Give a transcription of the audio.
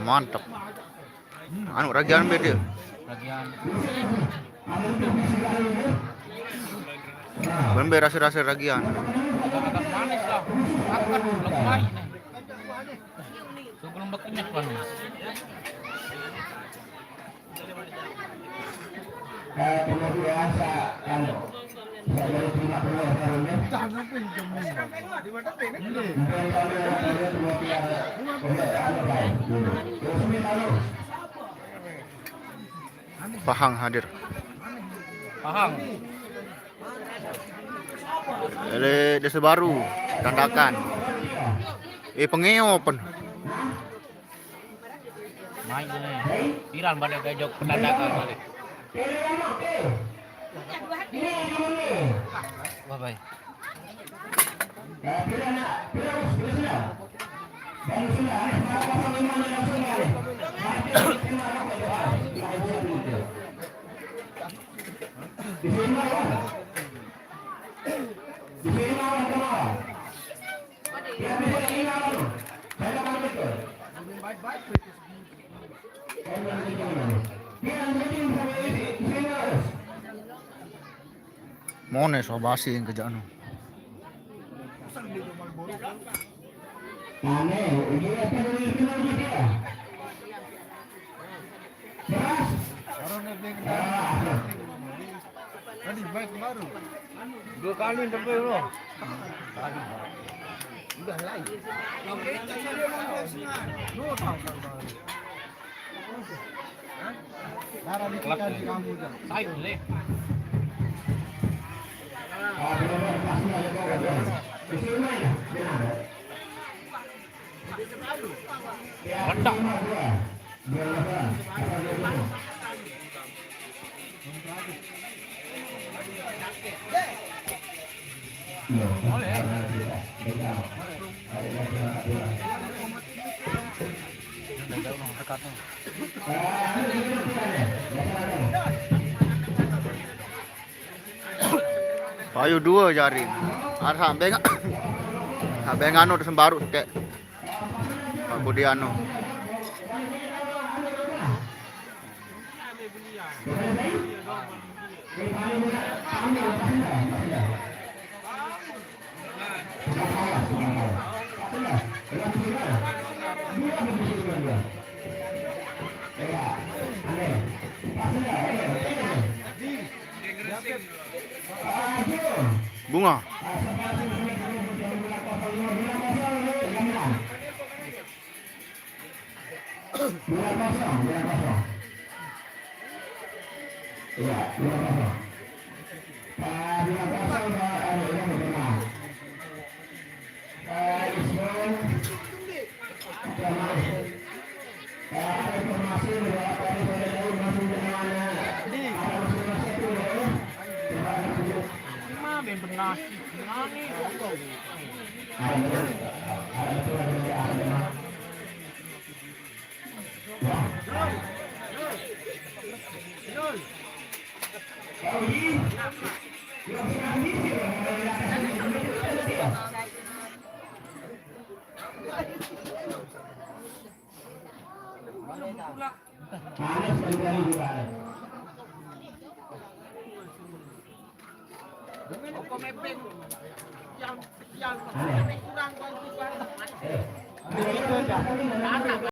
Mantap. Anu ragian beda. Bagian Bembe rasa-rasa ragian. agak manis lah. Akan lemai nih. Sebelum berkenyang panas. Pahang hadir. Pahang. Desa Baru, Tandakan. Pengeopen. Main nih. Viral balik gajok pendandakan balik. Bye bye. Mone so basi yang kerjaan. Dua kali sampai lo. Udah lain. Darah di kamu dah. Saya boleh. Mantap. Payu dua jari. Ada sampai enggak? Sampai nganu Sembaru kek. Kemudian bunga. Yang kurang